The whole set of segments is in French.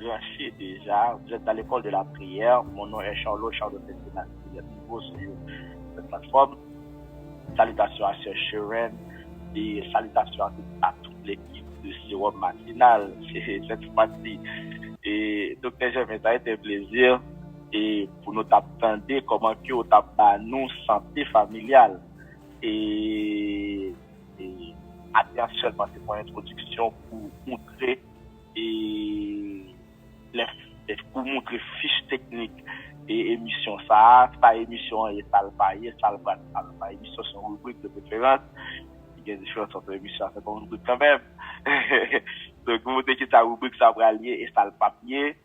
branché déjà. Vous êtes dans l'école de la prière. Mon nom est Charlotte Saint-Sénat. Vous êtes nouveau sur cette plateforme. Salutations à Sœur Sharon et salutations à toute l'équipe de Sérum Matinal. Cette fois-ci. Et docteur Germain, ça a été un plaisir. Et pour nous t'attendre comment que vous t'attendez nous santé familiale. Et actuellement, c'est pour introduction pour montrer pour montrer fiche technique et émission ça émission et ça le pas émission sont rubrique de préférence. Il y a des choses entre émission c'est comme rubrique quand même. Donc vous montrer que ta rubrique ça va lier et ça le papier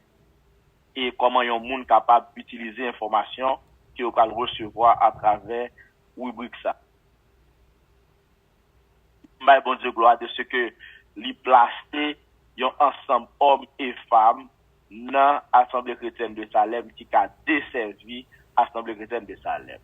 et comment un monde capable d'utiliser information que vous va recevoir à travers rubrique ça. Mais bon Dieu gloire de ce que li placé un ensemble hommes et femmes dans l'Assemblée chrétienne de Salem qui a desservi l'Assemblée chrétienne de Salem.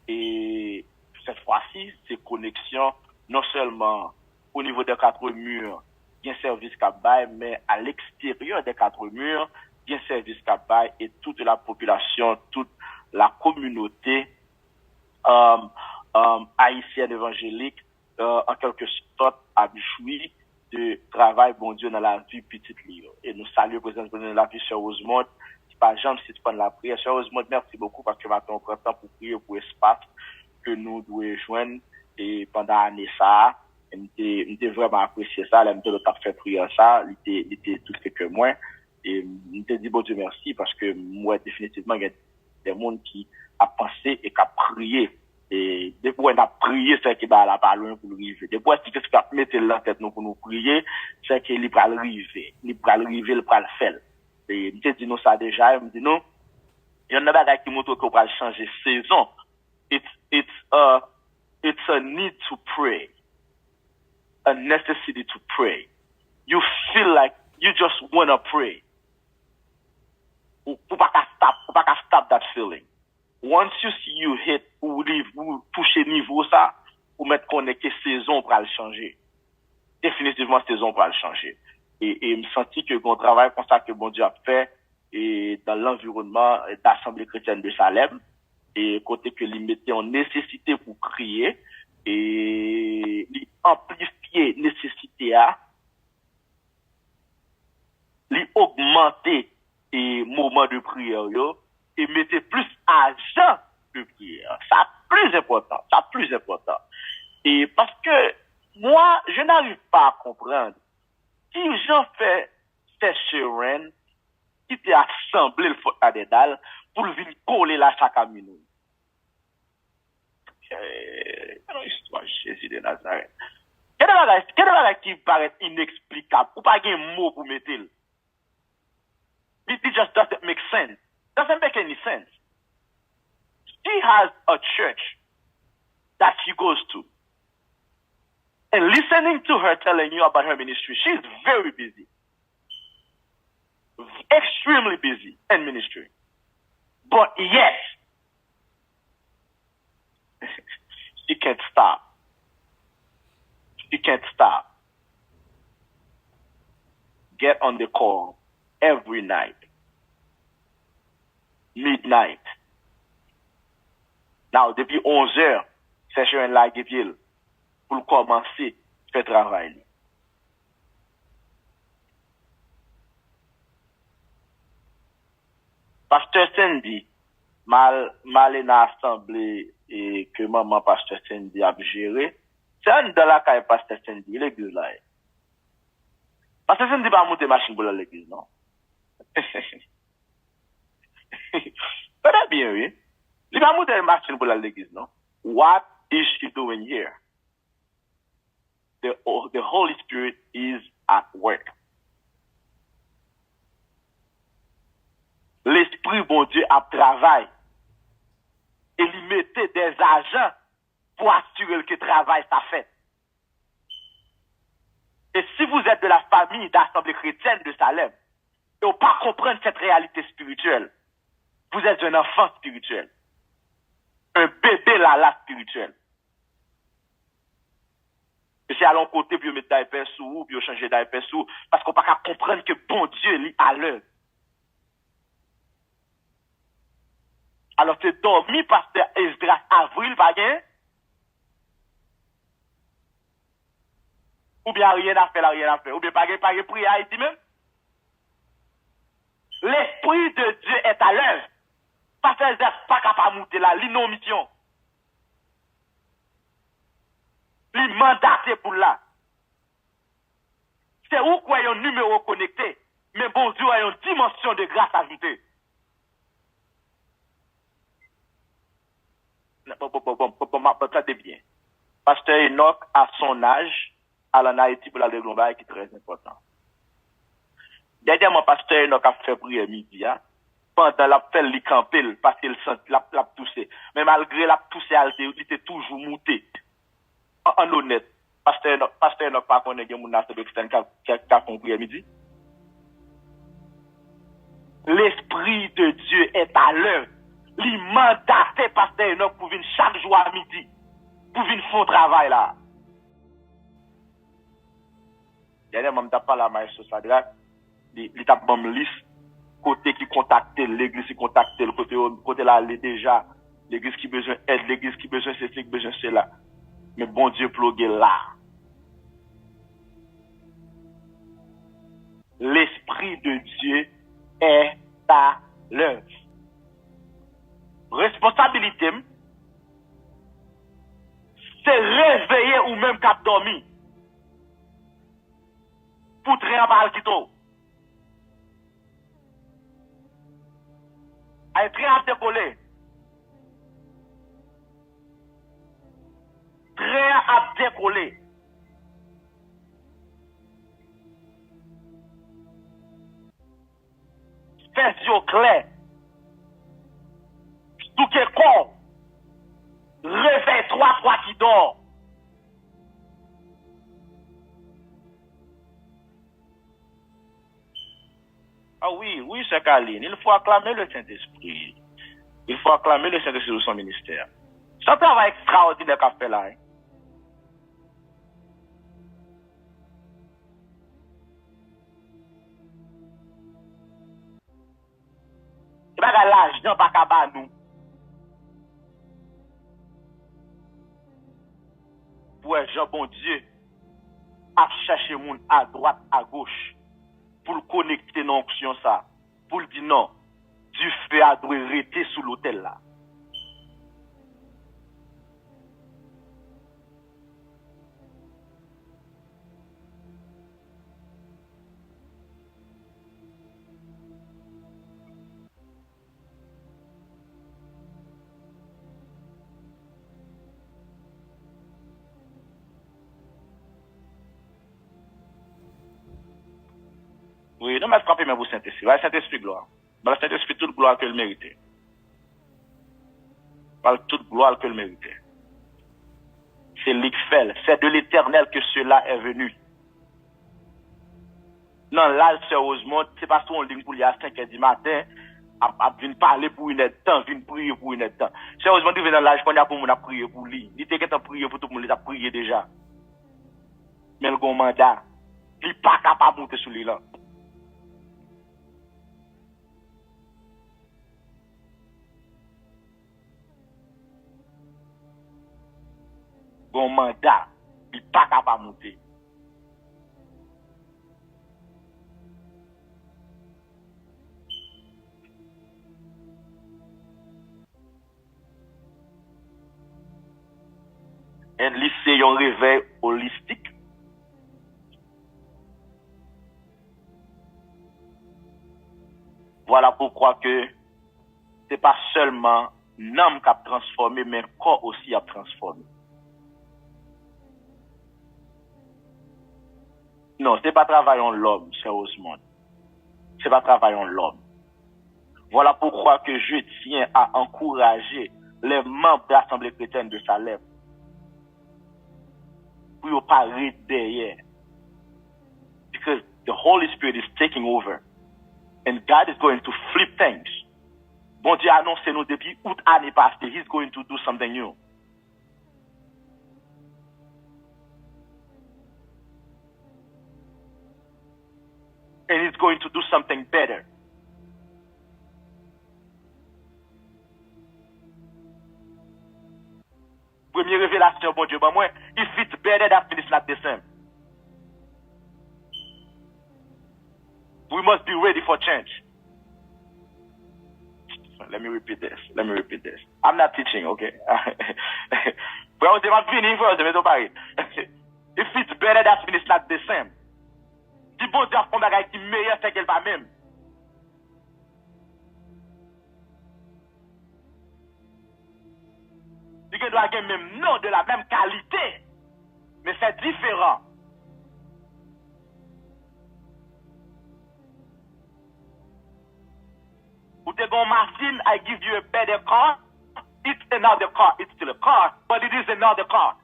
Et cette fois-ci, c'est connexion non seulement au niveau des quatre murs, bien service Kabaye, mais à l'extérieur des quatre murs, bien service Kabaye et toute la population, toute la communauté haïtienne évangélique, en quelque sorte, a joui de travail, bon Dieu, dans la vie petite livre. Et nous saluons le président de la vie, Sœur Rosemont, qui par exemple, si tu prends la prière. Sœur Rosemont, merci beaucoup parce que maintenant, on prend temps pour prier pour l'espace que nous devons joindre et pendant l'année ça. J'ai vraiment apprécié ça. Elle m'a fait prier ça. Il était tout ce que moi. Et je dit, bon Dieu, merci parce que moi, définitivement, il y a des gens qui a pensé et qui a prié. Et des fois, on a prié, c'est qu'il va la parole pour arriver. Des fois, si tu mettre la tête nous pour nous prier, c'est qu'il va arriver. Il va arriver, il va le faire. Et je dis nous ça déjà, je me dis non. Il y en a des gens qui montrent qu'on va changer saison. It's a need to pray. A necessity to pray. You feel like you just want to pray. Ou pas stop that feeling. Once you hit ou toucher niveau ça, ou mettre connecté saison pour le changer. Définitivement saison pour le changer. Et me senti que mon travail comme ça que bon Dieu a fait et dans l'environnement d'Assemblée chrétienne de Salem et côté que il mettait en nécessité pour crier et amplifier nécessité à li augmenter et moment de prière yo et mettez plus argent de prière. Ça plus important. Et parce que moi, je n'arrive pas à comprendre si j'en fais ces chérènes qui t'est assemblé le faute à des dalles pour venir coller la chaque minute. Histoire Jésus de Nazareth. Quel est qui paraît inexplicable ou pas un mot pour mettre? It just doesn't make sense. Doesn't make any sense. She has a church that she goes to. And listening to her telling you about her ministry, she's very busy. Extremely busy in ministry. But yet, she can't stop. She can't stop. Get on the call every night. Midnight. Now, depuis 11h, c'est sur un live de pied pour commencer à faire travail. Pasteur Sandy, mal dans l'assemblée et que maman Pasteur Sandy a géré, c'est un de la caille Pasteur Sandy, l'église là. Pasteur Sandy va monter machine pour l'église, non? Peut-être bien, oui. Il va monter une machine pour l'église, non? What is she doing here? The Holy Spirit is at work. L'Esprit, bon Dieu, a travaillé. Et il mettait des agents pour assurer que le travail soit fait. Et si vous êtes de la famille d'Assemblée chrétienne de Salem, et vous ne pas comprendre cette réalité spirituelle, vous êtes un enfant spirituel. Un bébé là spirituel. Et c'est à l'un côté, puis vous mettez d'IPS sous, puis vous changez d'IPS sous, parce qu'on ne peut pas comprendre que bon Dieu est à l'heure. Alors c'est dormi pasteur Esdras Avril, pas gain? Ou bien rien à faire, rien à faire. Ou bien pas gain prière Haïti même? L'Esprit de Dieu est à l'œuvre. Pasteur Esdras pas capable de monter là, l'ino mission. Li mandaté pour là. C'est où quoi un numéro connecté, mais bon Dieu a une dimension de grâce ajoutée. Attendez bien. Pasteur Enoch, à son âge, à la Haïti pour la globale qui est très important. Dernièrement, Pasteur Enoch a fait prière midi, pendant la fait li camper, parce qu'il sent la toussé. Mais malgré la toussé, il était toujours monté. En honnête, Pasteur Enoch, pas qu'on ait un moun qui a compris à midi. L'Esprit de Dieu est à l'heure. Il mandaté Pasteur Enoch pour venir chaque jour à midi. Pour venir faire travail là. Dernièrement, je parlé à Maïs Sadrak. Il t'a bon liste. Côté qui contacte l'église qui contacte le côté là, il est déjà. L'église qui besoin d'aide, l'église qui besoin de ceci, qui besoin de cela. Mais bon Dieu, plugué là. L'Esprit de Dieu est à l'œuvre. Responsabilité, c'est réveiller ou même cap dormi. Pour très en bas qui to. A très à décoller. Très à décoller. Fais yeux clairs. Tout est corps. Réveille-toi, toi qui dors. Ah oui, oui, c'est Kaline. Il faut acclamer le Saint-Esprit. Il faut acclamer le Saint-Esprit de son ministère. C'est un travail extraordinaire qu'a fait là. C'est pas l'argent, pas qu'à nous. Pour Jean bon Dieu, à chercher moun à droite, à gauche, pour le connecter dans l'onction ça. Pour le dire non, du feu a dû rester sous l'hôtel là. Oui, non, mais frappez même pour Saint-Esprit. Le Saint-Esprit gloire. Le Saint-Esprit toute gloire qu'elle méritait. Par toute gloire qu'elle méritait. C'est l'Ixfel. C'est de l'Éternel que cela est venu. Non, là, sérieusement, c'est pas son ligne pour lui à 5h du matin, à venir parler pour une aide temps, venir prier pour une aide temps. Sérieusement, tu viens dans l'âge qu'on a pour mon prier pour lui. Il était qu'à prier pour tout le monde, il a prié déjà. Mais le grand mandat, il n'est pas capable de monter sur lui là. Bon mandat, il n'est pas capable de monter. Un lycée, un réveil holistique. Voilà pourquoi que c'est pas seulement l'âme qui a transformé, mais le corps aussi a transformé. Non, c'est pas travaillant l'homme, sérieusement. C'est pas travaillant l'homme. Voilà pourquoi que je tiens à encourager les membres de l'Assemblée chrétienne de Salem pour ne pas rester derrière. Because the Holy Spirit is taking over. And God is going to flip things. Bon Dieu annonce nous depuis août année passée, He's going to do something new. And He's going to do something better. première révélation, bon Dieu, ben moi, if it's better that finish not the same. We must be ready for change. Let me repeat this. I'm not teaching, okay? Well, they must finish first, they don't parler. If it's better that finish not the same. Si bon Dieu a fait un bagage qui est meilleur, c'est qu'elle va même. Il doit avoir même nom de la même qualité, mais c'est différent. Ou te gon machine, I give you a better car, it's another car, it's still a car, but it is another car.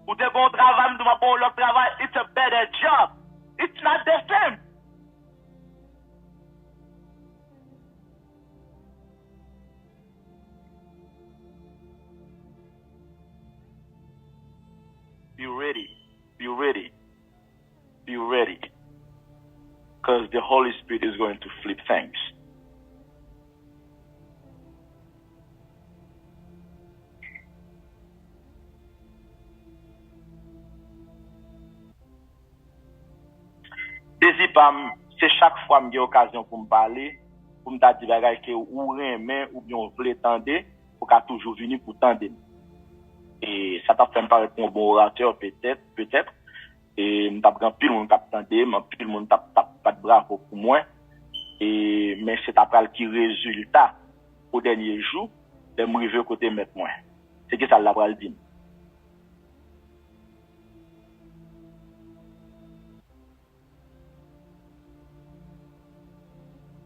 Ou te bon travail, nous bon l'autre travail, it's a better job. It's not the same. Be ready. Be ready. Be ready. Because the Holy Spirit is going to flip things. Désir pam, c'est chaque fois que j'ai occasion pour me parler, pour me dire des bagages que ou remet ou bien on veut tendre, pour qu'à toujours venir pour tendre. Et ça t'a fait me paraître un bon orateur peut-être. Et m't'a grand pile monde t'a tendé, pile monde t'a pas de bravo pour moi. Et mais c'est après qui résultat au dernier jour de m'arriver côté mettre moi. C'est que ça l'a pral dit.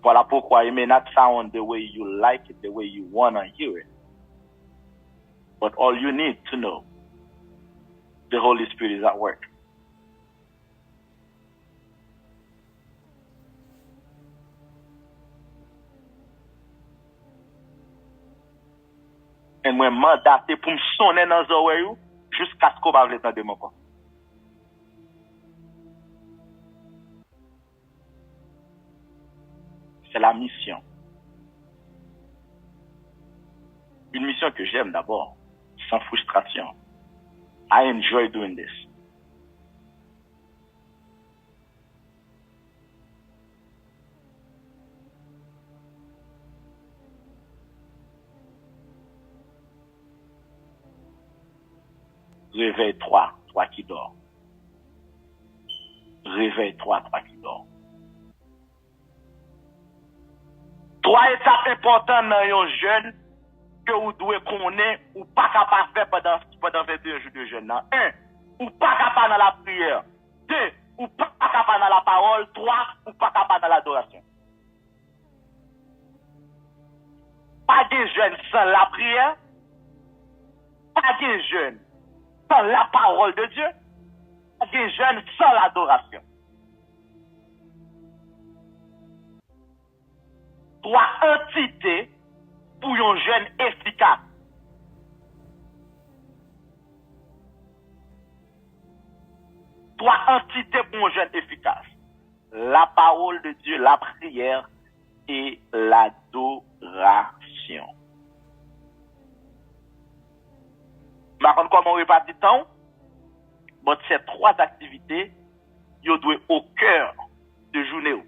Voilà pourquoi it may not sound the way you like it, the way you wanna hear it. But all you need to know, the Holy Spirit is at work. Et moi, mandaté pour me sonner dans les oreilles jusqu'à ce qu'on va le temps de mon corps. C'est la mission. Une mission que j'aime d'abord, sans frustration. I enjoy doing this. Réveille-toi, toi qui dors. Réveille-toi, toi qui dors. Trois étapes importantes dans un jeune que vous devez connaître ou pas capable de faire pendant 21 jours de jeûne. 1. Ou pas capable dans la prière. 2. Ou pas capable dans la parole. 3. Ou pas capable dans l'adoration. Pas de jeûne sans la prière. Pas de jeûne sans la parole de Dieu. Pas de jeûne sans l'adoration. 3 entités pour un jeûne efficace. Trois entités pour un jeûne efficace. La parole de Dieu, la prière et l'adoration. Par contre, comment on répartit le temps? Bon, ces trois activités, ils doivent au cœur de journée.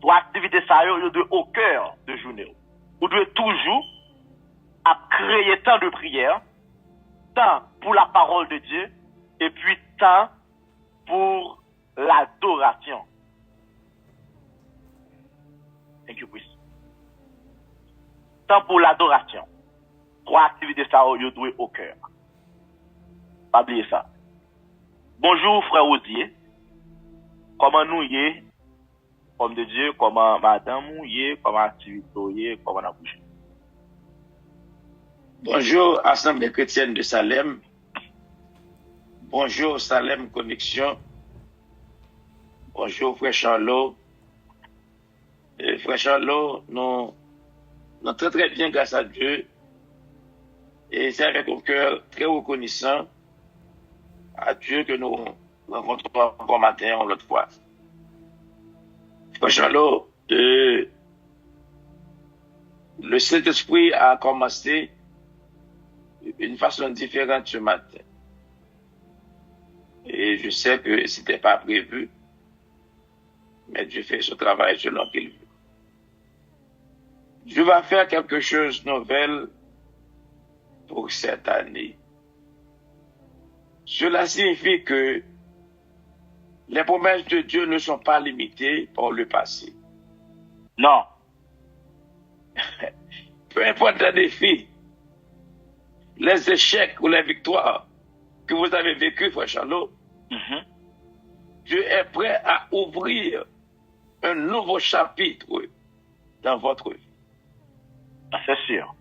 Trois activités, ça, ils doivent au cœur de journée. Vous devez toujours à créer tant de prières, temps pour la parole de Dieu, et puis temps pour l'adoration. Thank you, please. Temps pour l'adoration. Trois activités, ça, vous devez au cœur. Pas oublier ça. Bonjour, frère Osier. Comment nous y est? Comme de Dieu, comment madame y est, comment activité y est, comment on a bougé. Bonjour, Assemblée chrétienne de Salem. Bonjour, Salem Connexion. Bonjour, Frère Charlot. Frère Charlot, nous Non, très très bien grâce à Dieu. Et c'est avec un cœur très reconnaissant à Dieu que nous rencontrons encore matin, l'autre fois. Franchement, le Saint-Esprit a commencé d'une façon différente ce matin. Et je sais que c'était pas prévu, mais Dieu fait son travail selon qu'il veut. Dieu va faire quelque chose de nouvel pour cette année. Cela signifie que les promesses de Dieu ne sont pas limitées par le passé. Non. Peu importe les défis, les échecs ou les victoires que vous avez vécus, frère Charlot, Dieu est prêt à ouvrir un nouveau chapitre dans votre vie. C'est sûr.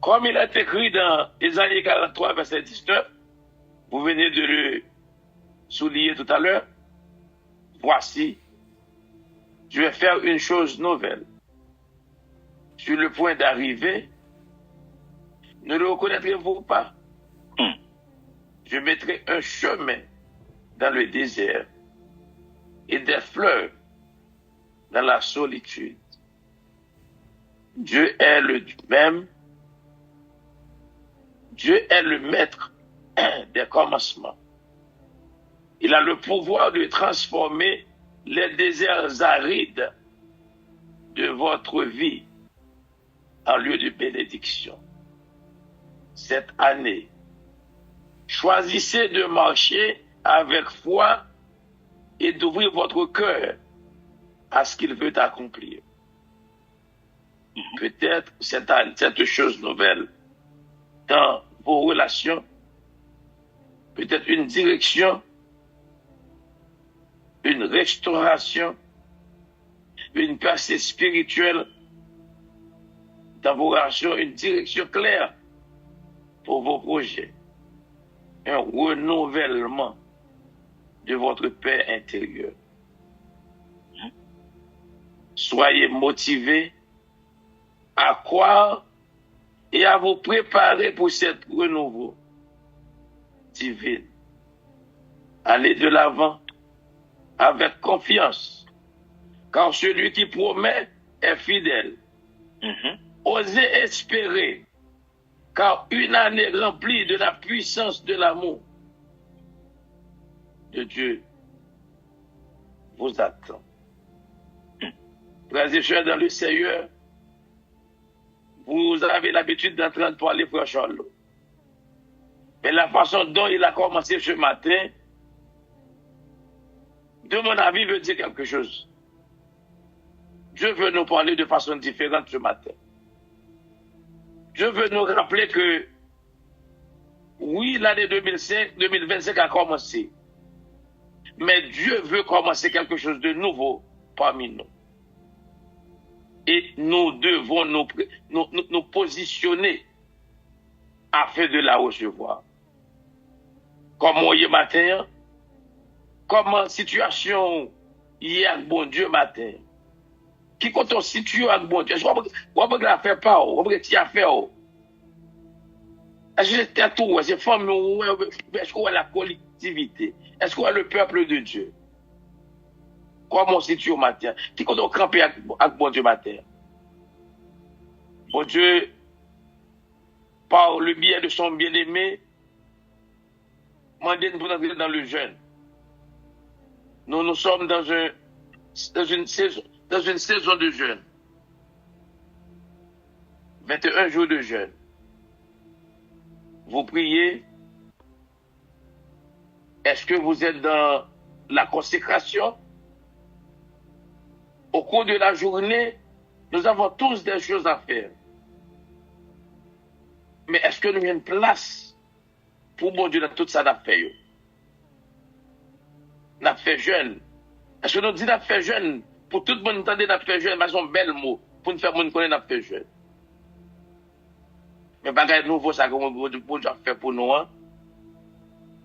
Comme il est écrit dans Ésaïe 43, verset 19, vous venez de le souligner tout à l'heure, voici, je vais faire une chose nouvelle. Sur le point d'arriver, ne le reconnaîtrez-vous pas? Je mettrai un chemin dans le désert et des fleuves dans la solitude. Dieu est le même. Dieu est le maître des commencements. Il a le pouvoir de transformer les déserts arides de votre vie en lieu de bénédiction. Cette année, choisissez de marcher avec foi et d'ouvrir votre cœur à ce qu'il veut accomplir. Peut-être cette chose nouvelle dans vos relations, peut-être une direction, une restauration, une percée spirituelle dans vos relations, une direction claire pour vos projets, un renouvellement de votre paix intérieure. Soyez motivés à croire et à vous préparer pour cette renouveau divine. Allez de l'avant avec confiance, car celui qui promet est fidèle. Osez espérer, car une année remplie de la puissance de l'amour de Dieu vous attend. Frères et sœurs dans le Seigneur, vous avez l'habitude d'entendre parler frère Charlot. Mais la façon dont il a commencé ce matin, de mon avis, veut dire quelque chose. Dieu veut nous parler de façon différente ce matin. Dieu veut nous rappeler que, oui, l'année 2025 a commencé. Mais Dieu veut commencer quelque chose de nouveau parmi nous. Et nous devons nous positionner afin de la recevoir. Comme hier matin, comme en situation hier, bon Dieu matin, qui compte en situation avec bon Dieu, je vois pas que la fait pas, je vois que tu as fait. Est-ce que c'est tout, c'est femme, est-ce qu'on a la collectivité, est-ce qu'on a le peuple de Dieu? Comment on se situe au matin? Qui compte en camper avec bon Dieu matin? Bon Dieu, par le biais de son bien-aimé, m'a dit pour entrer dans le jeûne. Nous sommes dans une saison de jeûne. 21 jours de jeûne. Vous priez. Est-ce que vous êtes dans la consécration? Au cours de la journée, nous avons tous des choses à faire. Mais est-ce que nous avons une place pour mon Dieu dans tout ça n'a fait? N'a fait jeune. Est-ce que nous disons n'a fait jeune? Pour tout le monde entendre n'a fait jeune, mais c'est un bel mot. Pour nous faire mon connaître n'a fait jeune. Mais bagay nouveau ça que bon Dieu a fait pour nous. Hein?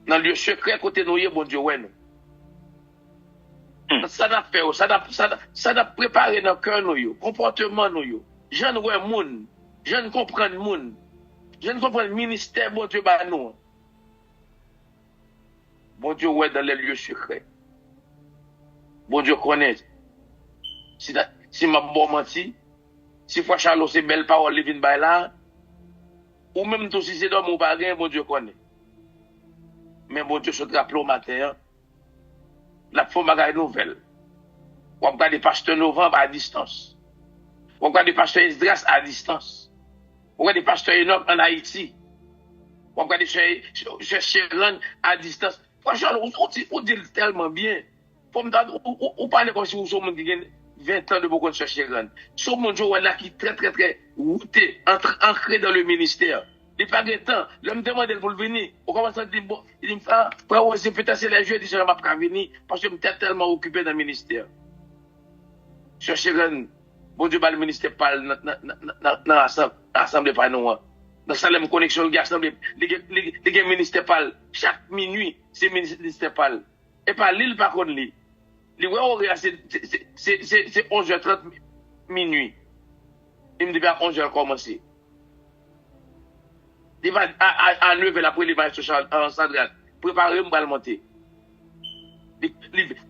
Dans le lieu secret côté nous, bon Dieu, ouais nous. Ça n'a fait, ça n'a préparé dans le cœur nous, comportement nous. je ne vois moun, je ne comprends moun, je ne comprends le ministère, bon Dieu, bah non. Bon Dieu, ouais, dans les lieux secrets. Bon Dieu connaît. Si m'a bon menti, si fois Charles c'est belle parole, les vins là, ou même tout si c'est dans mon bagage, bon Dieu connaît. Mais bon Dieu se rappelle au matin, la fois bagage nouvelle. On regarde des pasteurs novembre à distance. On regarde des pasteurs Esdras à distance. On regarde des pasteurs Enoch en Haïti. On regarde des chers Chéran à distance. Franchement, on dit tellement bien. On parle comme si vous sommes 20 ans de beaucoup de chers Chéran. Ce monde là qui est très, très, très routé, ancré dans le ministère. Il n'y a pas de temps. L'homme me demande pour venir. On commence à dire, bon, il me fait, peut-être c'est les jeux, il dit, je ne vais pas venir parce que je suis tellement occupé dans le ministère. Chercher bon Dieu, le ministère parle dans l'assemblée par nous. Dans Salem Connexion, le ministère parle. Chaque minuit, c'est le ministère parle. Et par l'île, par contre, c'est 11h30 minuit. Il me dit, à 11h commencer. Il va à 9h après, il va en centrale. Préparer, pour le monter.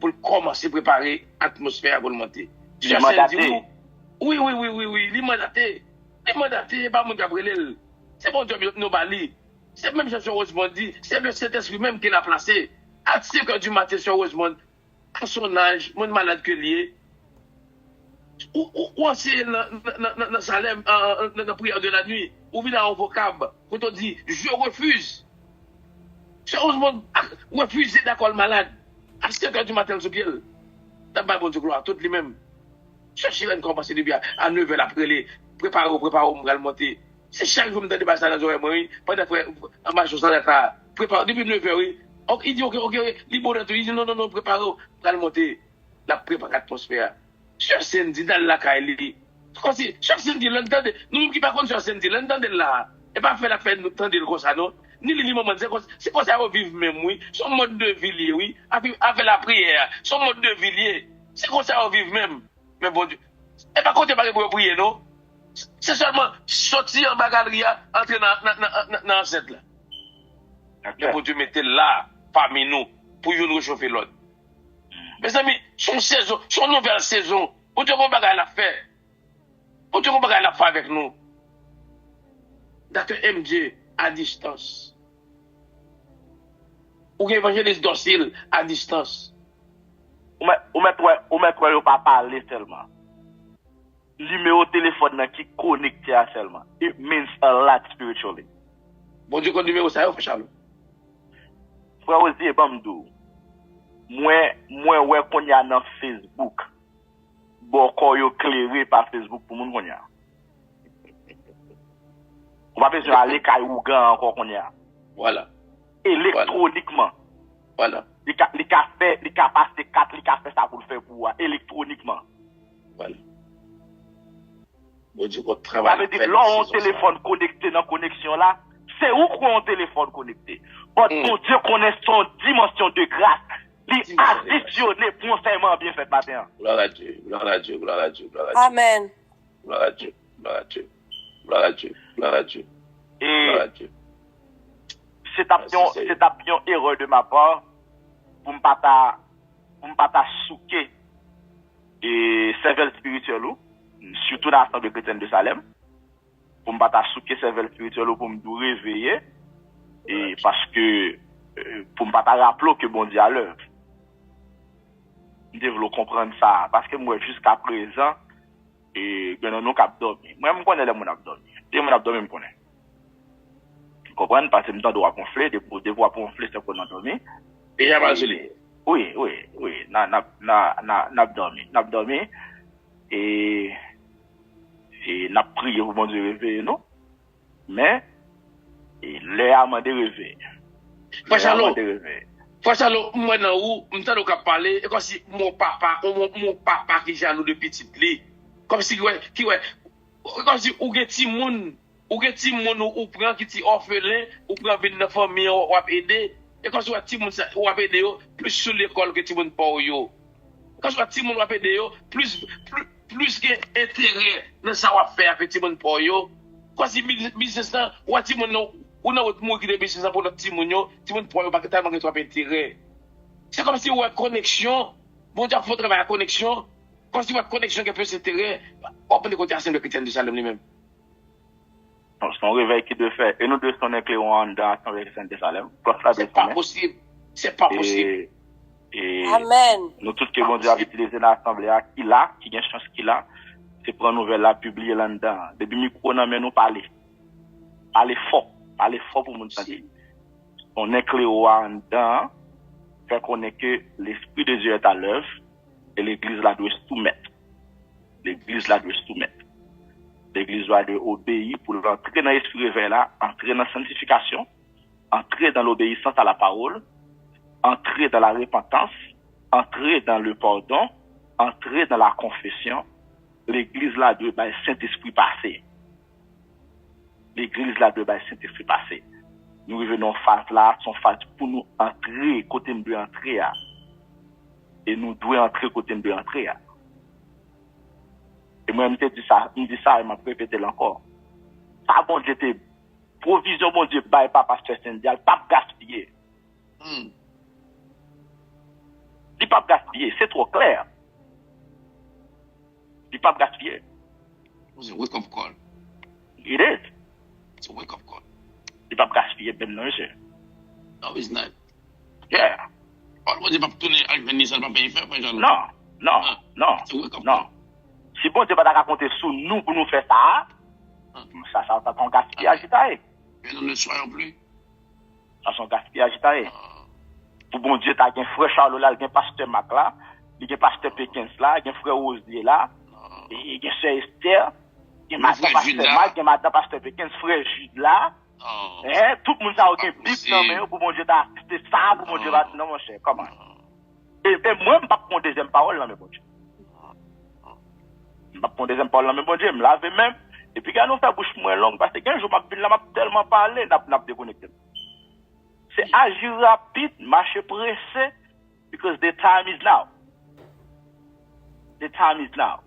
Pour commencer à préparer l'atmosphère pour le monter. Il est mandaté. Oui, il est mandaté. Il est mandaté, pas mon Gabriel. C'est bon job, nous bali. C'est même Jean Rosemont dit, c'est le Saint-Esprit même qui l'a placé. À 5h du matin sur Rosemont, à son âge, mon malade que lié. Ou c'est dans Salem, dans la prière de la nuit, ou bien dans un vocable, quand on dit, je refuse. Sur Rosemont, refuser d'accord malade. À 5h du matin, sur pied. T'as pas bon Dieu gloire, tout lui-même. Chercher une compagnie de bien à 9h après les préparer, on va le monter. C'est chaque jour, je me donne des passages dans les oreilles, pendant que, en marche, ça va préparer, depuis 9h, oui. Il dit, ok, il dit, non, préparez, on va le monter. La préparer l'atmosphère. Cher Sendi, dans la caille, cher Sendi, l'entendez, nous qui par contre, cher Sendi, l'entendez là, et pas faire la fête, nous tendez le comme ça, non? Ni les moments, c'est comme ça, on vit même, oui. Son mode de vie, oui. Avec la prière, son mode de vie, c'est comme ça, on vit même. Mais bon Dieu. Et pas compter pour prier, non? C'est seulement sortir en bagaria, entrer dans l'enceinte là. Mais bon Dieu, mettez là, parmi nous, pour nous réchauffer l'autre. Mes amis, son nouvelle saison, bon Dieu, on va la faire. Bon Dieu, on va la faire avec nous. Docteur MJ, à distance. Ou évangéliste docile, à distance. Ou mettre pas parler seulement. Numéro téléphone qui connecté à seulement. It means a lot spiritually. Bon Dieu, qu'on numéro ça, on fait Charles. Frère Osier Bamdou. Moi, ouais, qu'on y a dans Facebook. Bon, quand yo clairé par Facebook pour moun qu'on y a. On va besoin aller kay Ougan encore qu'on y a. Voilà. Électroniquement. Voilà. Il a passé 4, il a fait ça pour le faire pour électroniquement. Voilà. Bon Dieu, votre travail. Ça veut dire, là, on téléphone connecté dans la connexion là, c'est où qu'on a téléphone connecté. Bon Dieu connaît son dimension de grâce. Il additionné pour un bien fait matin. Gloire à Dieu, gloire à Dieu, gloire à Dieu, gloire à Dieu. Amen. Gloire à Dieu, gloire à Dieu, gloire à Dieu, gloire à Dieu. Et c'est une erreur de ma part pour ne pas souquer et cervelle spirituelle, surtout dans l'assemblée chrétienne de Salem, pour ne pas souquer cervelle spirituelle pour me réveiller, et parce que pour ne pas rappeler que bon Dieu à l'œuvre. Nous devons comprendre ça, parce que moi, jusqu'à présent, et nous avons dormi. Moi, je connais les gens qui dormi. Les gens qui dormi, je connais. Vous comprenez? Parce que nous avons gonflé, des voix gonflées, c'est qu'on a dormi. Et j'ai mal gelé. Oui, n'a dormi. Et n'a prié pour bon Dieu réveiller, non? Mais, les amants de réveil. Franchement, moi, dans où, je suis parler, comme si mon papa qui jaloux de petit lit. Comme si, comme si, ou petit moun, ou prend qui est orphelin, ou prend une famille, ou aider. Et quand je vois petit moun, ou aider, plus sur l'école que petit moun pour yo. Quand je vois petit moun, ou aider, plus plus que intérêt dans ça va faire avec Timon pour yo. Quoi si business là, ou Timon ou non autre monde qui de business pour notre Timon yo, Timon pour yo pas tellement trop intérêt. C'est comme si ouais connexion, bon Dieu faut travailler la connexion. Comme si votre connexion qui peut s'intérêt, on peut côté Assemblée chrétienne de Salem lui-même. Son réveil qui de fait, et nous deux sommes inclus en dans l'Assemblée chrétienne de Salem. C'est pas possible. C'est pas possible. Et Amen. nous tous qui vont dire utiliser l'Assemblée qui a une chance qu'il a, c'est prendre nouvelle là, publier là-dedans. Depuis micro, non, mais nous parler. Parler fort pour nous sentir. On est clé en dedans, fait qu'on est que l'Esprit de Dieu est à l'œuvre, et l'Église là doit se soumettre. L'Église là doit se soumettre. L'Église doit obéir pour entrer dans l'esprit réveil là, entrer dans la sanctification, entrer dans l'obéissance à la parole, entrer dans la repentance, entrer dans le pardon, entrer dans la confession. L'Église là doit le Saint-Esprit passer. L'Église là doit le Saint-Esprit passer. Nous revenons phase là, son phase pour nous entrer côté nous doit entrer. Et nous devons entrer côté nous doit entrer. Et moi, je me dis ça, et je m'a répété encore. Ça, bon Dieu, provision, bon Dieu, bail pas pasteur Saint-Dial, pas gaspiller. Il pas gaspiller, c'est trop clair. Il pas gaspiller. It's a wake-up call. It is. It's a wake-up call. Il pas gaspiller, ben non, monsieur. No, it's not. Yeah. On va dire pas tourner avec venir ça pas payer faire, Non. C'est un wake-up Non. call. Si bon Dieu va raconter sous nous pour nous faire ça, ça va être gaspillage agité. Mais nous ne soyons plus. Ça sont gaspillage agité. Pour bon Dieu, t'as un frère Charles là, il y a un pasteur Mac là, il y a un pasteur Pékins là, il y a un frère Rosier là, il y a un sœur Esther, il y a un pasteur Mac, il y a un pasteur Pékins, frère Jude là. Tout le monde a un bip non mais pour bon Dieu t'as assisté ça, pour bon Dieu va non mon cher, comment? Et moi, je ne pas prendre deuxième parole là, mais bon Dieu. Je ne pas prendre deuxième parole là, mais bon Dieu, je me lave même. Et puis, quand nous faisons bouche moins longue, parce que quand je m'ai tellement parlé, je n'ai déconnecté. C'est agir rapide, marcher pressé, because the time is now. The time is now.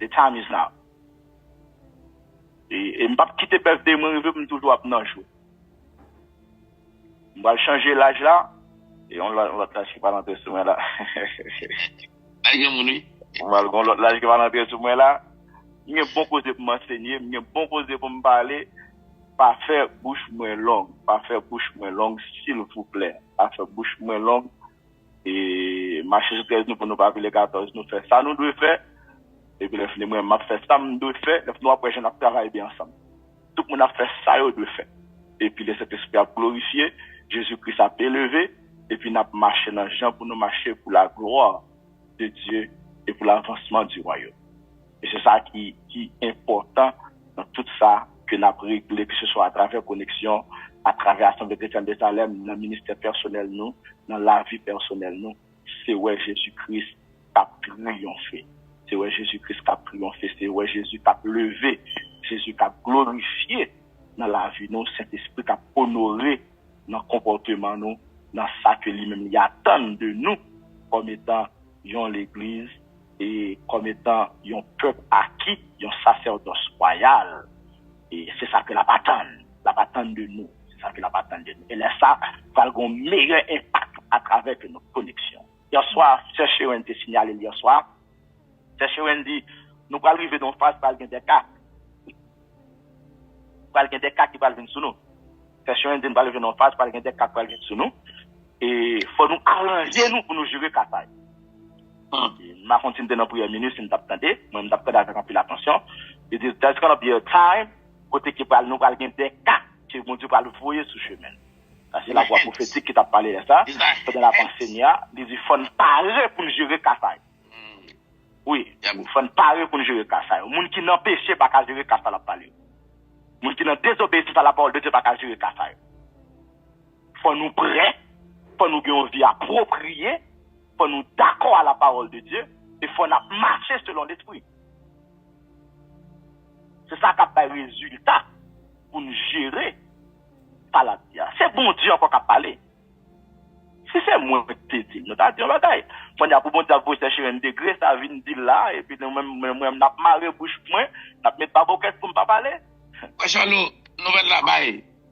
The time is now. Et je ne vais pas quitter BFD, je vais toujours à non jour. On va changer l'âge là, et on va l'âge qui va rentrer sur moi là. On va l'âge qui va rentrer sur moi là. Il y a bon cause pour m'enseigner, il y a bon cause pour me parler. Pas faire bouche moins longue, s'il vous plaît. Pas faire bouche moins longue. Et marcher sur 13 nous pour nous pas les 14, nous faire ça, nous devons faire. Et puis, les moi, m'a fait ça, nous devons faire. Nous après, je travaille bien ensemble. Tout le monde a fait ça, nous devons faire. Et puis, le Saint-Esprit a glorifié, Jésus-Christ a élevé, et puis, nous avons marché dans le champ pour nous marcher pour la gloire de Dieu et pour l'avancement du royaume. Et c'est ça qui est important dans tout ça que nous avons réglé, que ce soit à travers connexion, à travers l'Assemblée chrétienne de Salem, dans le ministère personnel, nous, dans la vie personnelle, nous. C'est où Jésus-Christ a triomphé. C'est où Jésus-Christ a triomphé. C'est où Jésus a levé. Jésus a glorifié dans la vie, nous. Saint-Esprit a honoré dans le comportement, nous, dans ça que lui-même il attend de nous, comme étant l'Église et comme étant un peuple acquis, un sacerdoce royal. Et c'est ça que la attend de nous. C'est ça que la attend de nous. Et là, ça va avoir un meilleur impact à travers notre connexion. Hier soir, chercher un signalé hier soir. Chercher un dit, nous allons arriver dans une phase par des cas. Nous allons des cas qui vont venir sur nous. Chercher un dit, nous allons arriver dans une phase par des cas qui vont venir sur nous. Et il faut nous arranger nous pour nous gérer Kataï. Je continue dans la première minute, si nous t'attendez, moi je t'attendais avec un peu l'attention. Et dit, there's gonna be a time, côté qui parle, nous allons des cas qui vont dire, le voyer sous chemin. Ça, c'est la voix prophétique qui t'a parlé de ça. C'est dans la pensée, il dit, il faut nous parer pour nous gérer Kataï. Oui, il faut nous parer pour nous gérer Kataï. Les gens qui n'empêchent pas de gérer Kataï, la parler. Les gens qui n'ont désobéissent à la parole de Dieu, pas de gérer Kataï. Il faut nous prêts, il faut nous avoir une vie appropriée, il faut nous d'accord à la parole de Dieu, et il faut nous marcher selon l'esprit. C'est ça qui a des résultats pour nous gérer par la vie. C'est bon Dieu encore qui a parlé. Si c'est moi qui te dis, nous t'as dit un bagage. Quand il y a pour monter à chercher un degré, ça vient dire là, et puis nous-mêmes, n'a marre bouche point, n'a mis pas beaucoup pour ne pas parler. Charlot, nouvelle là-bas,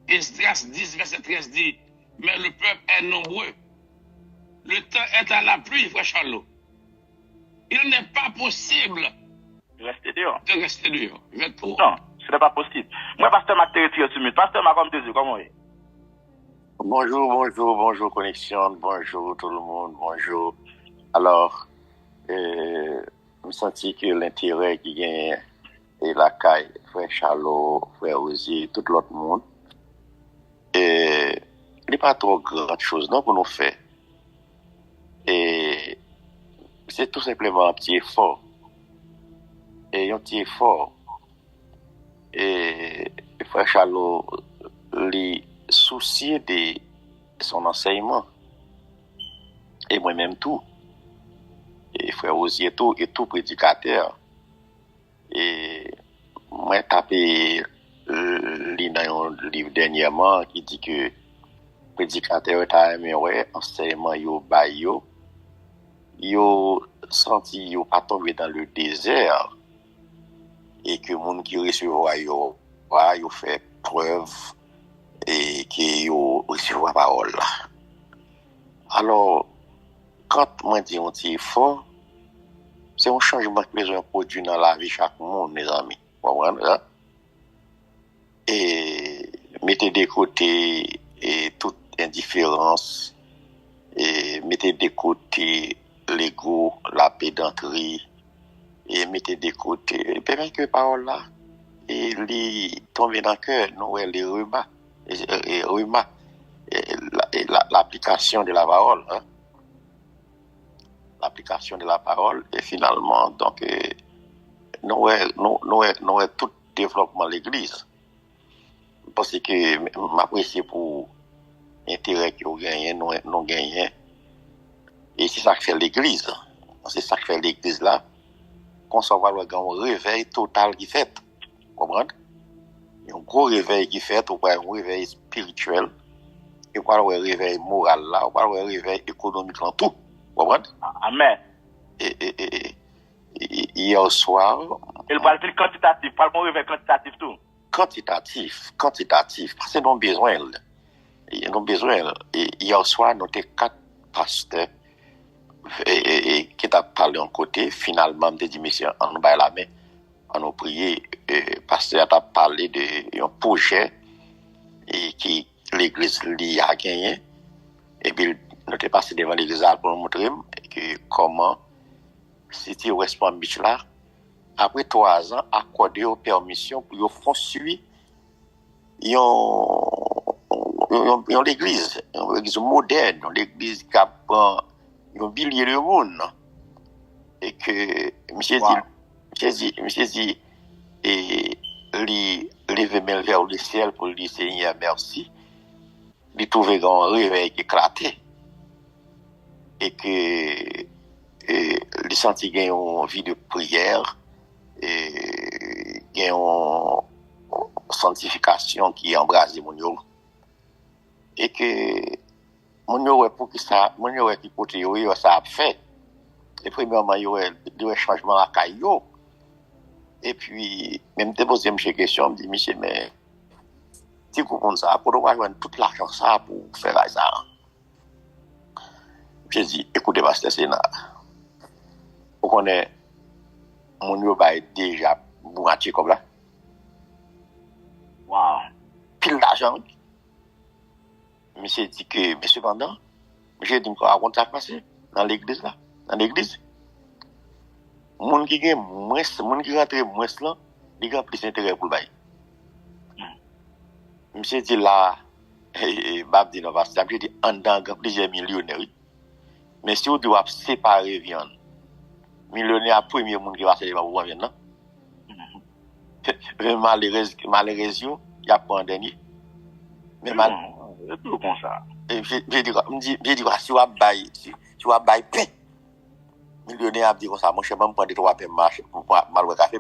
Esdras 10, verset 13 dit, mais le peuple est nombreux. Le temps est à la pluie, frère Charlot. Il n'est pas possible Restez dehors. de rester dehors. Non, ce n'est pas possible. Moi, pasteur m'a tiré sur minutes. Pasteur m'a comme Dieu, comment est? Bonjour Connexion, bonjour tout le monde, bonjour. Alors, je senti que l'intérêt qui gagne et la caille, frère Charlot, frère Osier, tout l'autre monde, il n'est pas trop grande chose non pour nous faire. Et c'est tout simplement un petit effort. Et un petit effort. Et frère Charlot, les soucier de son enseignement. Et moi-même tout. Et frère Osier tout, et tout prédicateur. Et moi tapé dans un livre dernièrement qui dit que prédicateur est aimé ouais, enseignement yo bay yo senti yo pas tomber dans le désert et que moun qui recevoir yo fait preuve et qui yo recevoir parole. Alors quand moi dis on petit effort, c'est un changement qui besoin produit dans la vie chaque monde mes amis. Vous comprenez hein? Et mettez de côté et toute indifférence et mettez de côté l'ego, la pédanterie et mettez de côté permettez que parole là et les tomber dans le cœur nous les remas et l'application de la parole hein? L'application de la parole et finalement donc nous tout développement de l'église parce que m'apprécie pour intérêt que vous gagnez non gagné et c'est ça que fait l'église c'est ça que fait l'église là qu'on s'en va un réveil total qui fait comprendre un gros réveil qui fait ou pas un réveil spirituel et pas un réveil moral là ou pas un réveil économique dans tout comprendre amen et hier soir il parle de quantitatif pas le réveil quantitatif tout quantitatif parce que nous avons besoin et hier soir nous avons 4 pasteurs et qui t'a parlé en côté finalement me dit monsieur on nous baille la main on nous prier pasteur t'a parlé de un projet et qui l'église li a gagné et puis nous t'ai passé devant l'église pour nous montrer que comment City West Palm Beach là après 3 ans accordé aux permission pour faire suivre l'église moderne l'église qui a un billier de monde et que monsieur dit et lever mes vers le ciel pour lui Seigneur merci il trouver un réveil qui éclaté et que il senti gagne une vie de prière et gagne une sanctification qui embrase mon yo et que mon yo pour que ça mon yo qui côté yo ça a fait et premièrement yo le changement à caillou et puis même te poser une question me dit monsieur mais si vous comprenez ça pour avoir tout l'argent ça pour faire ça j'ai dit écoutez pasteur Sénat vous connaissez mon yo ba déjà moitié comme là wow pile d'argent monsieur dit que mais cependant j'ai dit quoi raconte ça passé dans l'église là dans l'église moun qui gagne moins moun qui rentre moins là il a plus intérêt pour le bail monsieur dit là bab dit non parce que j'ai dit en dans plusieurs millionnaires mais si vous devez séparer viande millionnaire premier monde qui va se pour viande non malheureusement il y a pas un dernier mais c'est tout comme ça j'ai dit si tu vas bailler pain millionnaire a dit comme ça mon cher même prendre 3 pain marché pour mal café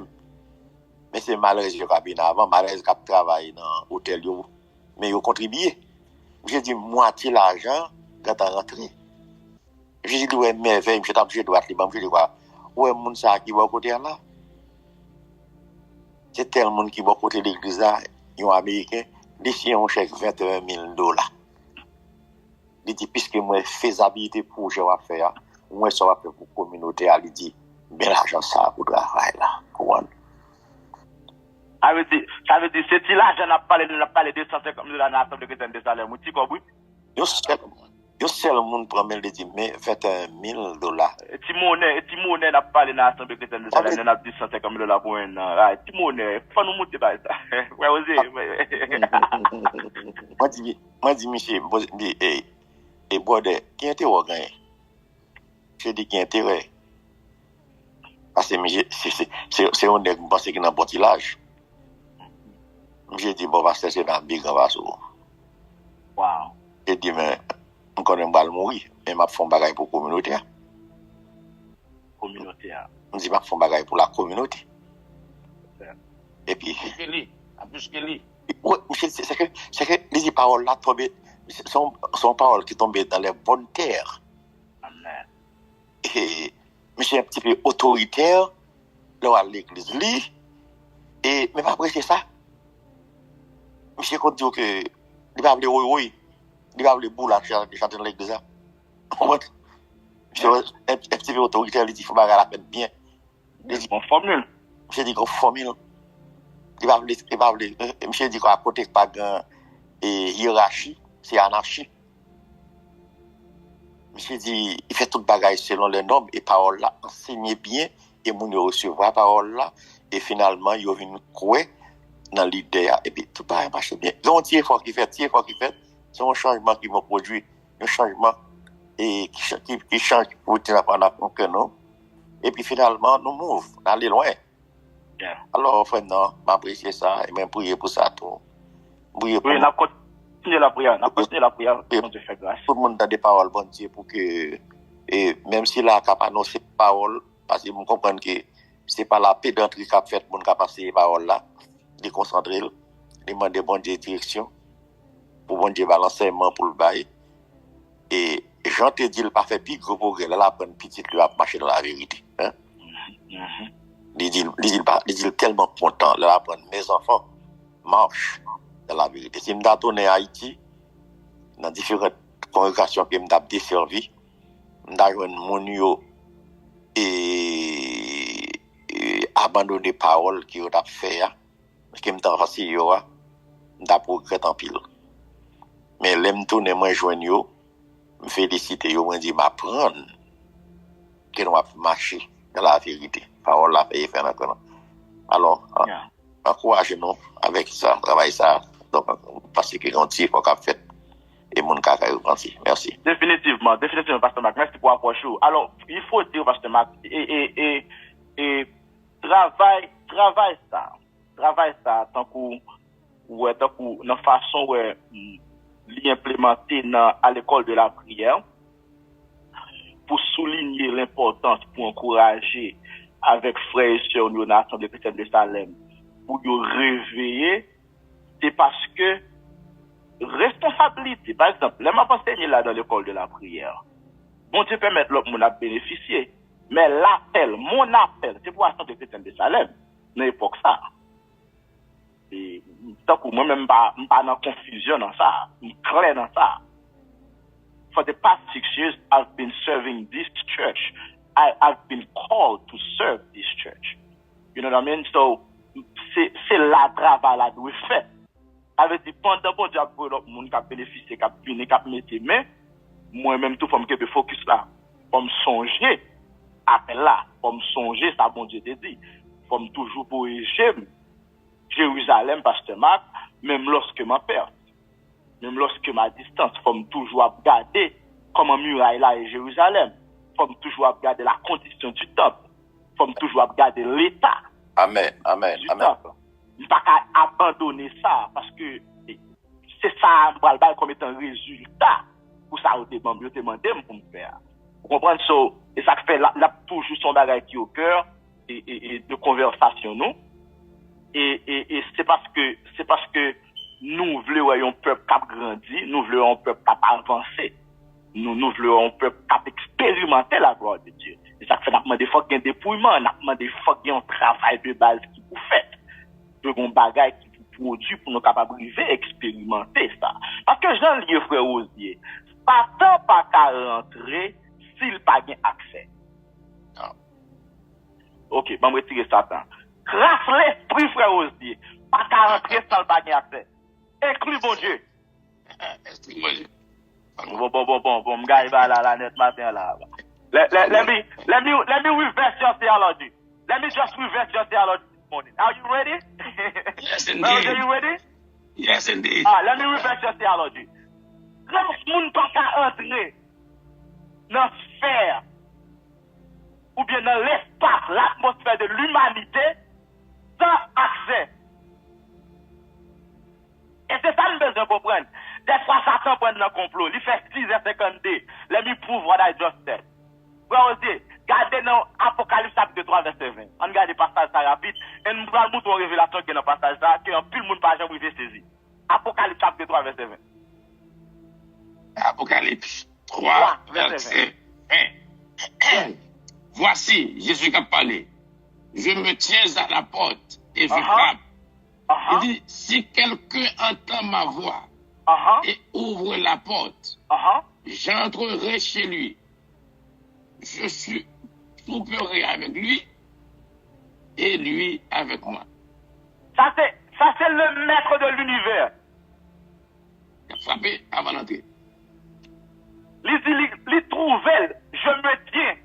mais c'est malheureusement qui a avant malheureusement qui travaille dans hôtel mais il contribué j'ai dit moitié l'argent quand tu rentré j'ai Monsieur dit, ouais, merveille, monsieur t'a obligé de droite, monsieur dit quoi? Ouais, moun ça qui va côté là. C'est tel monde qui va côté l'église là, ils ont américain, décide un chèque $21,000. Il dit, puisque moi, faisabilité pour je vais faire, moi, ça va faire pour la communauté, il dit, ben l'argent ça pour travail là. Ça veut dire, c'est l'argent, on a parlé de 150 000 dans l'Assemblée chrétienne de Salem, ou tu comprends? Yo seul monde prend dit mais $21,000. Timone n'a parlé dans l'Assemblée chrétienne de Salem, on a dit 150 000 pour un an. Timone, faut nous monter par ça. Ouais, osez. Moi dis monsieur, et brother, qui intérêt gagné? Je dis qui intérêt. Parce que c'est un nèg pense qu'il n'a pas de l'âge. Je dis bon parce que c'est dans big en vaso. Wow. Je dis mais on connaît pas le mourir, mais m'a font bagaille pour communauté. Communauté. On dit m'a font bagaille pour la communauté. Et puis plus que lui. Ouais, c'est que les paroles là tombent sont paroles qui tombent dans les bonnes terres. Amen. Et monsieur un petit peu autoritaire là à l'église lui et mais après c'est ça. Monsieur compte dire que il va appeler oui. Il va appeler boule à chanter dans l'église là. Monsieur un petit peu autoritaire il dit faut bagarre la peine bien. Il dit bon formule. Monsieur dit qu'on formule. Il va appeler monsieur dit qu'à côté pas grand hiérarchie, c'est anarchie. Monsieur dit, il fait toute bagaille selon les normes et paroles là, enseigner bien et moun recevoir parole là et finalement il vient croire dans l'idée et puis tout va marcher bien. Donc tiens fort qui fait, c'est un changement qui va produire, un changement et qui change pour tenir pendant que non. Et puis finalement nous move, aller loin. Yeah. Alors frère non, m'apprécier ça et même prier pour ça tout. Prier pour continuer la prière, bon Dieu fait grâce. Tout le monde a des paroles, bon Dieu, pour que, et même si la cap annonce ces paroles, parce que vous comprenez que c'est pas la pédanterie qui a fait pour nous passer ces paroles là, de concentrer, demander bon Dieu direction, pour bon Dieu l'enseignement pour le bail. Et Jean te dit, il pas fait plus gros progrès, là, prendre petite, lui a marché dans la vérité. Hein? Il dit tellement content, là, prendre mes enfants, marche dans la vérité. Si je suis tourné à Haïti, dans différentes congrégations que je suis desservi, je suis mon yo et abandonné parole qui ont fait, que je suis yo, je progrès en pile. Mais l'aime tourner, moi, joindre yo, me féliciter yo, me dire, m'apprendre que nous avons marché dans la vérité. Parole la paye faire maintenant. Alors, encouragez-nous avec ça, travail ça. Donc, parce que on tire pour qu'a fait et mon caca est merci. Définitivement, Pasteur Marc. Merci pour l'approche. Alors, il faut dire, Pasteur Marc, et travail ça, tant que dans façon où l'implémenter à l'école de la prière, pour souligner l'importance, pour encourager avec frères et sœurs de l'Assemblée chrétienne de Salem, pour nous réveiller, c'est parce que responsabilité, par exemple, là, m'a enseigné là dans l'école de la prière. Bon Dieu permet l'autre monde à bénéficier. Mais l'appel, mon appel, c'est pour l'Assemblée chrétienne de Salem, dans l'époque ça. Et tant que moi-même, pas dans confusion dans ça, clair dans ça. For the past 6 years, I've been serving this church. I've been called to serve this church. You know what I mean? So, c'est la travail là doit faire. Avec des pendant bon Dieu pour l'autre monde qui a bénéficié, qui a fini, qui a métier, mais moi-même tout faut me focus là, pour me songer appel là, pour me songer ça bon Dieu te dit, pour me toujours pour j'aime Jérusalem Pasteur Marc, même lorsque ma perte, même lorsque ma distance, faut me toujours regarder comment muraille là est Jérusalem, faut me toujours regarder la condition du temple, faut me toujours regarder l'état. Amen. Il pas qu'à abandonner ça parce que c'est ça comme étant un résultat pour ça au demandé pour me faire. Vous comprenez ça? Et ça fait là toujours son bagage qui au cœur et de conversation nous. Et c'est parce que nous voulons un peuple qui a grandi, nous voulons un peuple qui a avancé. nous voulons un peuple qui expérimenter la gloire de Dieu. Et ça fait qu'on des fois qu'il y a un dépouillement, on des fois qu'il y a un travail de base qui vous fait. De bon bagage qui vous produit pour nous capables d'expérimenter ça. Parce que Jean lié frère Osier, Satan pas qu'à rentrer s'il pas gain accès. Ok, bon, retirer Satan. Grâce l'esprit frère Osier, pas qu'à rentrer sans pas gain accès. Inclus bon Dieu. Esprit mon Dieu. Bon, m'gay va la net matin là. Let me reverse your theology. Let me just reverse your theology this morning. Are you ready? Yes, indeed. Are you ready? Yes, indeed. Let me reverse your theology. Quand moun pas qu'à entrer dans sphère ou bien dans l'espace, l'atmosphère de l'humanité sans accès. Et c'est ça que nous besoin comprendre. Des fois, Satan prend dans le complot. Il fait 6h52. Let me prove what I just said. Frère Osier, gardez dans Apocalypse chapitre 3, verset 20. On regarde le passage ça rapide. Et nous allons montrer une révélation qui est dans le passage là, que un pile monde pas jamais saisi. Apocalypse chapitre 3, verset 20. Apocalypse 3, verset 20. Voici, Jésus qui a parlé. Je me tiens à la porte et je frappe. Il dit, si quelqu'un entend ma voix et ouvre la porte, j'entrerai chez lui. Je souperai avec lui et lui avec moi. Ça c'est le maître de l'univers. Il a frappé avant d'entrer. Il trouvait, je me tiens.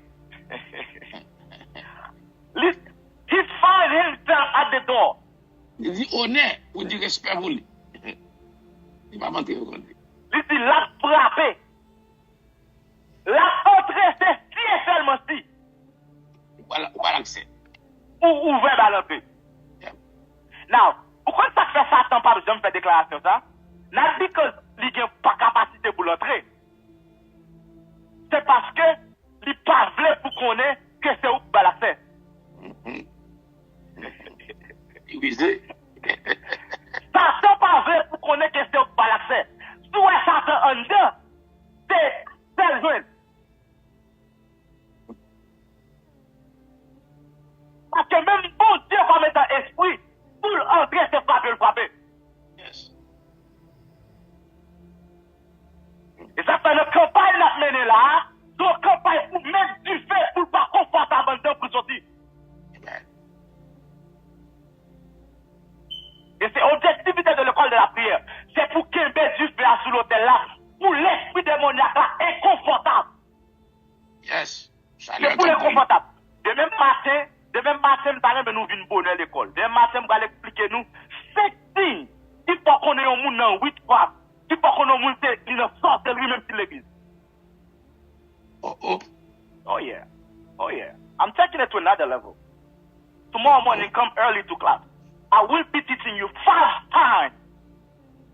He found himself at the door. Il dit honneur ou dit respect pour lui. Il va mentir au contraire. Il dit la frappé. La entrée, c'est si et seulement si. Ou pas l'accès. Ou ouvert à l'entrée. Now, pourquoi ça fait Satan par exemple faire déclaration ça? Not because il n'a pas capacité pour l'entrée. C'est parce que il pas voulu pour connaître que c'est où pour l'accès. Oui, c'est. Satan pas voulu pour connaître que c'est où pour l'accès. Si vous êtes Satan en dedans, c'est le joint. Parce que même bon Dieu comme étant esprit, pour entrer, c'est frapper le frapper. Yes. Et ça fait notre campagne la mener là, donc campagne pour mettre du fait pour pas confortable en dedans pour sortir. Et c'est l'objectivité de l'école de la prière. C'est pour qu'il y ait du fait sous l'hôtel là, pour l'esprit démoniaque là, inconfortable. Yes. C'est pour l'inconfortable. De même matin, nous allons venir bonheur à l'école. De même matin, nous allons expliquer nous, c'est signe. Il faut qu'on ait un monde dans 8 fois. Il faut qu'on ait un monde qui ne sort de lui-même sur l'église. Oh yeah. I'm taking it to another level. Tomorrow morning, come early to class. I will be teaching you 5 times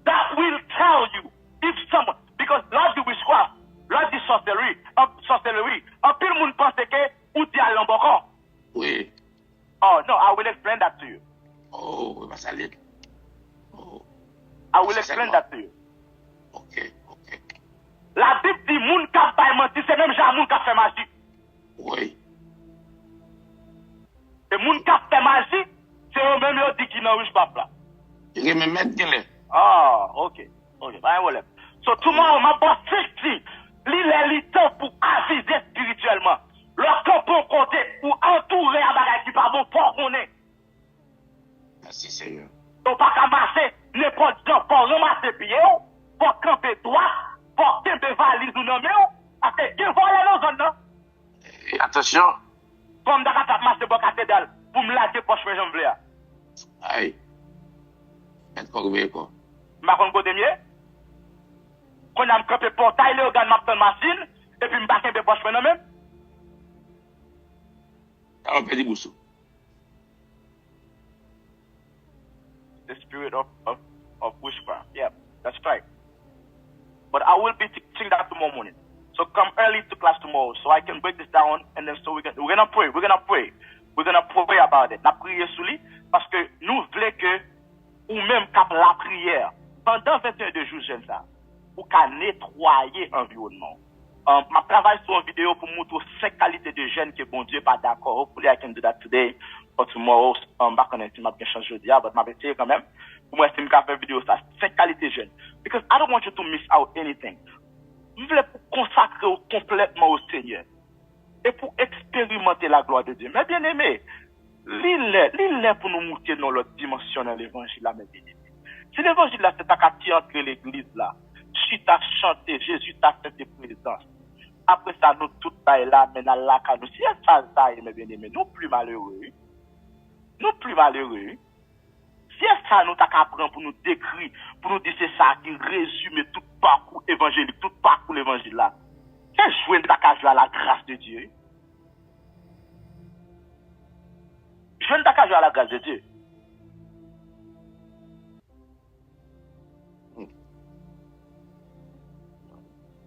that will tell you if someone, because Lord dit witchcraft, Lord dit sorcellerie, un peu le monde pense que ou dit à l'embocon. Oui. Oh no, I will explain that to you. Oh, va salir. Oh. I will explain that to you. Ok. La Bible dit moun ka bay menti, c'est même genre moun ka fait magie. Oui. Et moun ka fait magie, c'est eux même yo dit qui nan riche pas là. Il me mettre là. Ah, ok, pas un problème. So tomorrow, ma boss 50, li temps pour aviser spirituellement. Leur bon côté ou entourer à bagay qui pas bon pour qu'on est. Merci Seigneur. Donc pas qu'à marcher, n'importe temps pour ramasser pied, pour camper droit, pour camper valise ou non mais parce que qui voit dans zone non. Attention. Comme dans la marché pour cathédrale, pour me laguer poche mais j'en voulais. Aïe. Mettre quoi ou quoi? Ma kon côté mieux. Quand on a camper portail, le regarde ma machine et puis me baquer des poche non même. On peut dire boussou. The spirit of witchcraft. Yeah, that's right. But I will be teaching that tomorrow morning. So come early to class tomorrow so I can break this down and then so we're gonna pray. We're gonna pray about it. La prière sous lui parce que nous voulons que ou même cap la prière pendant 21 jours j'aime ça. Ou qu'à nettoyer l'environnement. ma travail sur une vidéo pour montrer 5 qualités de jeunes que bon Dieu pas d'accord. Hopefully I can do that today or tomorrow. Back on it, m'a bien changé aujourd'hui, but m'a essayé quand même. Pour moi, c'est une faire vidéo ça 5 qualités jeunes. Because I don't want you to miss out anything. Je voulais consacrer complètement au Seigneur et pour expérimenter la gloire de Dieu. Mais bien aimé, l'île pour nous monter dans l'autre dimension dans l'évangile là, mes bien aimés. Si l'évangile là, c'est à qui entre l'église là, tu t'as chanté, Jésus t'a fait des présences. Après ça, nous tout là, mais dans la nous. Si ça, mes bien aimés, nous plus malheureux. Nous plus malheureux. Si ça, nous t'as qu'à prendre pour nous décrire, pour nous dire c'est ça qui résume tout parcours évangélique, tout parcours l'évangile là. C'est jouer t'as qu'à jouer à la grâce de Dieu. Jouer t'as qu'à jouer à la grâce de Dieu.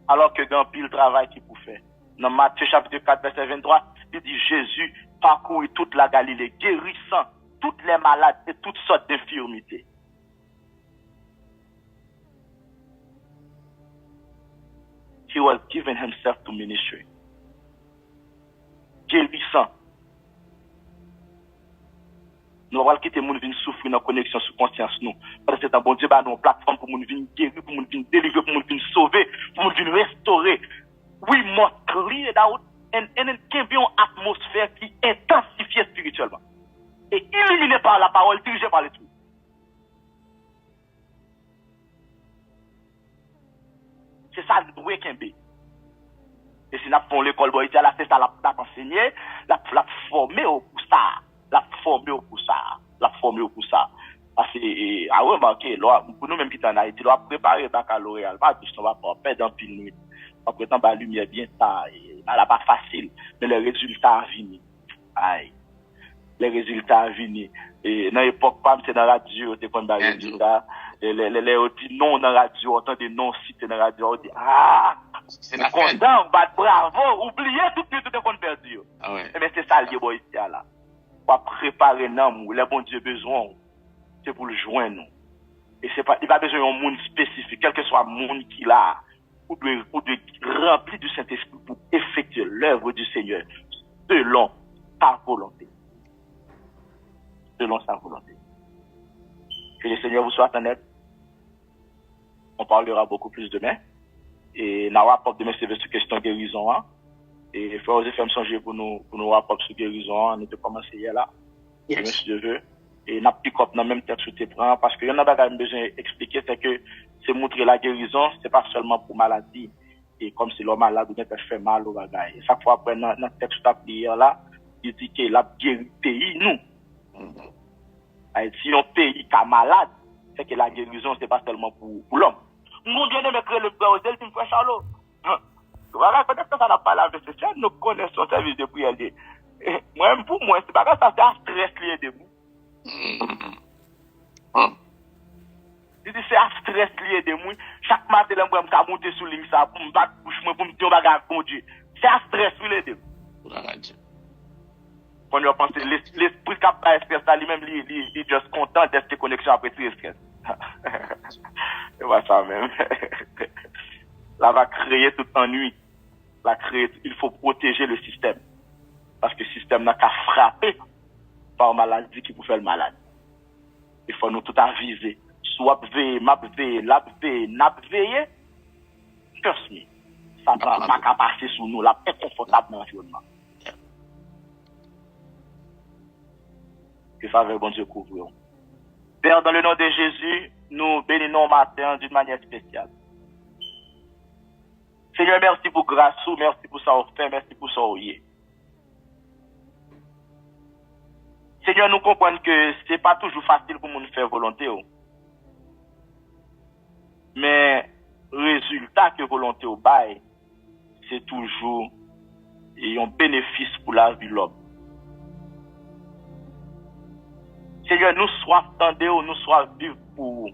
Alors que dans pile travail qu'il pour faire. Dans Matthieu chapitre 4, verset 23, il dit Jésus parcourut toute la Galilée, guérissant toutes les malades et toutes sortes d'infirmités. He was giving himself to ministry. Guérissant. Nous allons quitter mon vie souffrir dans connexion sur conscience nous. Parce que c'est un bon Dieu, bah, nous, une plateforme pour mon vie guérir, pour mon vie délivrer, pour mon vie sauver, pour mon vie restaurer. We must clear it out and it can be une atmosphère qui intensifie spirituellement. Et illuminé par la parole, dirigé par l'esprit. C'est ça le doué qu'un B. Et si nous avons l'école, c'est ça l'a enseigné, l'a formé au pour ça. La formé au pour ça. La formé au pour ça. Parce que, à remarquer, pour nous même qui en Haïti, on a préparé le baccalauréat, pas juste on va pas perdre un pile nuit. Après, tant la lumière bien tard, elle n'est pas facile, mais les résultats viennent. Aïe. Les résultats viennent. Et dans l'époque, c'est dans la radio, c'est comme dans les résultats. Les on dit non dans la radio, on entend des noms cités dans la radio, on dit c'est content, bravo, oubliez tout ce qu'on perdu. Ah ouais. Mais c'est ça, le ici là. Pour préparer nous, les bon Dieu besoin, c'est pour le joindre. Et c'est pas, il va besoin d'un monde spécifique, quel que soit le monde qu'il a, ou de remplir du Saint-Esprit pour effectuer l'œuvre du Seigneur selon sa volonté. Selon sa volonté. Que le Seigneur vous soit en aide. On parlera beaucoup plus demain. Et dans le rapport demain, c'est sur question guérison. Hein? Et frères et femmes, songer pour nous rapport sur guérison. On était commencé hier là. Yes. Si Dieu veut. Et n'a pick up dans même tête sur tes prends. Parce que y en a pas besoin d'expliquer, c'est que c'est montrer la guérison, c'est pas seulement pour maladie. Et comme si l'homme malade ou bien fait mal au bagage. Et chaque fois après, dans le texte hier là, il dit que la guéri pays, nous. Si on pays qui est malade, c'est que la guérison, c'est pas seulement pour l'homme. Mon Dieu ne me crée le frère, il me fait Charlot. Voilà, peut-être que ça n'a pas la vie, c'est nous connaissons le service de prière. Moi, pour moi, c'est pas que ça, c'est un stress lié de vous. C'est un stress lié de moi. Chaque matin, je vais monter sur ligne ça pour me battre, pour me dire, bagage, mon Dieu. C'est un stress lié de vous. Quand on pense l'esprit qui a pas stress, lui-même, il est juste content d'être connexion après tout le stress. C'est pas ça même. Là, va créer tout ennui. Il faut protéger le système. Parce que le système n'a qu'à frapper par maladie qui peut faire le malade. Il faut nous tout aviser. Soit veiller, m'abveiller, l'abveiller, n'abveiller. Trust me. Ça va pas qu'à passer sous nous, là, inconfortable dans l'environnement. Que faveur, bon Dieu, couvre. Père, dans le nom de Jésus, nous bénissons matin d'une manière spéciale. Seigneur, merci pour grâce, merci pour ça offert, merci pour ça ouïe. Seigneur, nous comprenons que c'est pas toujours facile pour nous faire volonté. Mais résultat que volonté au bail, c'est toujours un bénéfice pour la vie de l'homme. Seigneur, nous soif tendez, nous soif vivre pour vous.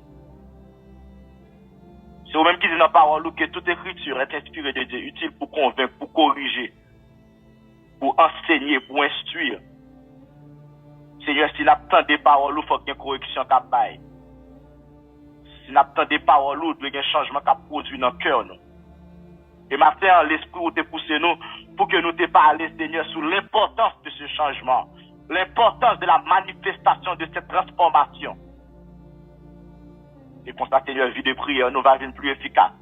C'est vous-même qui dit dans la parole que toute écriture est inspirée de Dieu, utile pour convaincre, pour corriger, pour enseigner, pour instruire. Seigneur, si nous avons des paroles, il faut qu'il y ait une correction qui baille. Si nous avons des paroles, il y a un changement qui produit dans le cœur. Et matin, l'esprit où te poussé nous pour que nous te parlions, Seigneur, sur l'importance de ce changement, l'importance de la manifestation de cette transformation. Et pour ça, Seigneur, vie de prière, nous va venir plus efficace.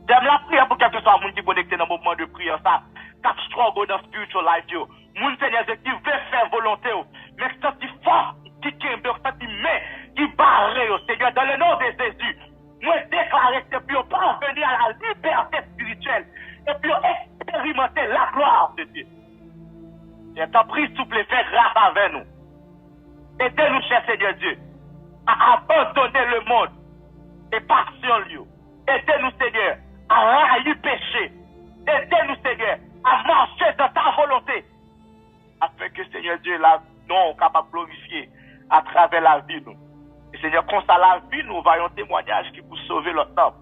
J'aime la prière pour quel que soit le monde qui est connecté dans le mouvement de prière, ça, qui struggle dans spiritual life, yo. Moun Seigneur, qui veut faire volonté, yo. Mais qui fort, qui qui barre, yo. Seigneur, dans le nom de Jésus, nous déclarer que puis parvenir à la liberté spirituelle et puis expérimenter la gloire de Dieu. Je t'en prie, s'il vous plaît, fais grâce avec nous. Aidez-nous, cher Seigneur Dieu, à abandonner le monde et passion lui. Aidez-nous, Seigneur, à railler péché. Aidez-nous, Seigneur, à marcher dans ta volonté. Afin que, Seigneur Dieu, la non capable de glorifier à travers la vie, nous. Et Seigneur, comme ça, la vie, nous voyons témoignage qui peut sauver notre âme.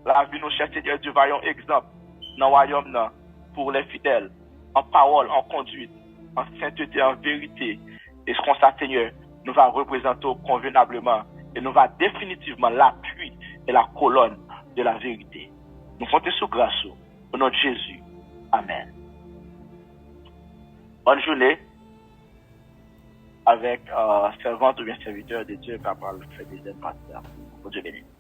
La vie, nous, cher Seigneur Dieu, voyons exemple dans le royaume pour les fidèles, en parole, en conduite, en sainteté, en vérité. Et ce qu'on ça, Seigneur, nous va représenter convenablement et nous va définitivement l'appui et la colonne de la vérité. Nous comptons sous grâce au nom de Jésus. Amen. Bonne journée avec servante ou bien serviteur de Dieu capable de faire des aides. Dieu bénisse.